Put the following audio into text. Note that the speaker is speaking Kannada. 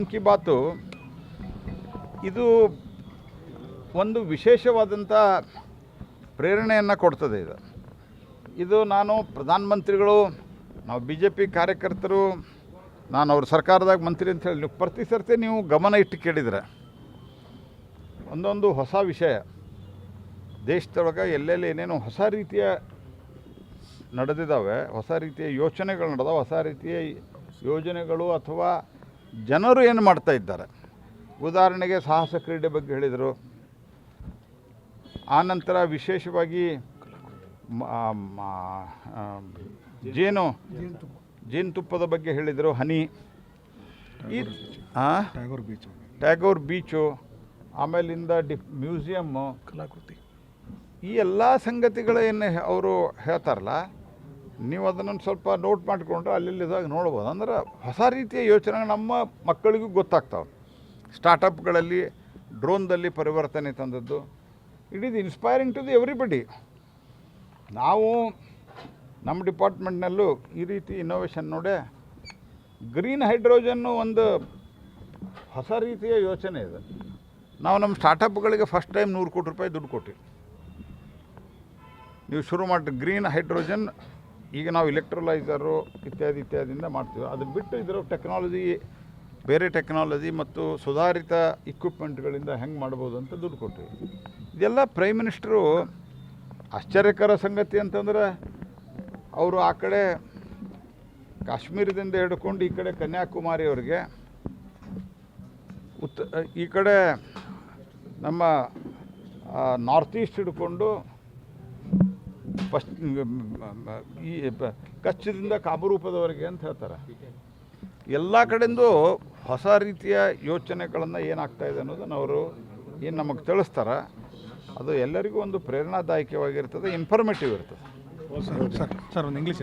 ಮನ್ ಕಿ ಬಾತು ಇದು ಒಂದು ವಿಶೇಷವಾದಂಥ ಪ್ರೇರಣೆಯನ್ನು ಕೊಡ್ತದೆ. ಇದು ನಾನು ಪ್ರಧಾನಮಂತ್ರಿಗಳು, ನಾವು BJP ಕಾರ್ಯಕರ್ತರು, ನಾನು ಅವ್ರ ಸರ್ಕಾರದಾಗ ಮಂತ್ರಿ ಅಂತ ಹೇಳಿ ಪ್ರತಿ ಸರ್ತಿ ನೀವು ಗಮನ ಇಟ್ಟು ಕೇಳಿದರೆ ಒಂದೊಂದು ಹೊಸ ವಿಷಯ ದೇಶದೊಳಗೆ ಎಲ್ಲೆಲ್ಲಿ ಏನೇನು ಹೊಸ ರೀತಿಯ ನಡೆದಿದ್ದಾವೆ, ಹೊಸ ರೀತಿಯ ಯೋಚನೆಗಳು ನಡೆದಾವೆ, ಹೊಸ ರೀತಿಯ ಯೋಜನೆಗಳು ಅಥವಾ ಜನರು ಏನು ಮಾಡ್ತಾ ಇದ್ದಾರೆ. ಉದಾಹರಣೆಗೆ ಸಾಹಸ ಕ್ರೀಡೆ ಬಗ್ಗೆ ಹೇಳಿದರು. ಆನಂತರ ವಿಶೇಷವಾಗಿ ಜೇನುತುಪ್ಪದ ಬಗ್ಗೆ ಹೇಳಿದರು, ಹನಿ, ಈ ಟ್ಯಾಗೋರ್ ಬೀಚು, ಆಮೇಲಿಂದ ಮ್ಯೂಸಿಯಮ್ಮು, ಕಲಾಕೃತಿ, ಈ ಎಲ್ಲ ಸಂಗತಿಗಳು ಏನು ಅವರು ಹೇಳ್ತಾರಲ್ಲ, ನೀವು ಅದನ್ನು ಸ್ವಲ್ಪ ನೋಟ್ ಮಾಡಿಕೊಂಡ್ರೆ ಅಲ್ಲಿದ್ದಾಗ ನೋಡ್ಬೋದು. ಅಂದ್ರೆ ಹೊಸ ರೀತಿಯ ಯೋಚನೆ ನಮ್ಮ ಮಕ್ಕಳಿಗೂ ಗೊತ್ತಾಗ್ತಾವೆ. ಸ್ಟಾರ್ಟಪ್ಗಳಲ್ಲಿ ಡ್ರೋನ್ದಲ್ಲಿ ಪರಿವರ್ತನೆ ತಂದದ್ದು, it is inspiring to the everybody. ನಾವು ನಮ್ಮ ಡಿಪಾರ್ಟ್ಮೆಂಟ್ನಲ್ಲೂ ಈ ರೀತಿ ಇನ್ನೋವೇಷನ್ ನೋಡೇ ಗ್ರೀನ್ ಹೈಡ್ರೋಜನ್ನು ಒಂದು ಹೊಸ ರೀತಿಯ ಯೋಚನೆ ಇದೆ. ನಾವು ನಮ್ಮ ಸ್ಟಾರ್ಟಪ್ಗಳಿಗೆ ಫಸ್ಟ್ ಟೈಮ್ 100 ಕೋಟಿ ರೂಪಾಯಿ ದುಡ್ಡು ಕೊಟ್ಟಿವಿ. ನೀವು ಶುರು ಮಾಡಿ ಗ್ರೀನ್ ಹೈಡ್ರೋಜನ್, ಈಗ ನಾವು ಎಲೆಕ್ಟ್ರೋಲೈಸರು ಇತ್ಯಾದಿಯಿಂದ ಮಾಡ್ತೀವಿ. ಅದನ್ನು ಬಿಟ್ಟು ಇದರ ಟೆಕ್ನಾಲಜಿ, ಬೇರೆ ಟೆಕ್ನಾಲಜಿ ಮತ್ತು ಸುಧಾರಿತ ಇಕ್ವಿಪ್ಮೆಂಟ್ಗಳಿಂದ ಹೆಂಗೆ ಮಾಡ್ಬೋದು ಅಂತ ದುಡ್ಡು ಕೊಟ್ಟಿವಿ. ಇದೆಲ್ಲ ಪ್ರೈಮ್ ಮಿನಿಸ್ಟರು ಆಶ್ಚರ್ಯಕರ ಸಂಗತಿ ಅಂತಂದರೆ, ಅವರು ಆ ಕಡೆ ಕಾಶ್ಮೀರದಿಂದ ಹಿಡ್ಕೊಂಡು ಈ ಕಡೆ ಕನ್ಯಾಕುಮಾರಿಯವರೆಗೆ, ಈ ಕಡೆ ನಮ್ಮ ನಾರ್ತ್ ಈಸ್ಟ್ ಹಿಡ್ಕೊಂಡು ಈ ಕಚ್ಛದಿಂದ ಕಾಮರೂಪದವರೆಗೆ ಅಂತ ಹೇಳ್ತಾರೆ. ಎಲ್ಲ ಕಡೆಯಿಂದ ಹೊಸ ರೀತಿಯ ಯೋಚನೆಗಳನ್ನು ಏನಾಗ್ತಾಯಿದೆ ಅನ್ನೋದನ್ನು ಅವರು ಏನು ನಮಗೆ ತಿಳಿಸ್ತಾರೆ. ಅದು ಎಲ್ಲರಿಗೂ ಒಂದು ಪ್ರೇರಣಾದಾಯಕವಾಗಿರ್ತದೆ, ಇನ್ಫಾರ್ಮೇಟಿವ್ ಇರ್ತದೆ. ಸರ್ ಒಂದು ಇಂಗ್ಲೀಷ್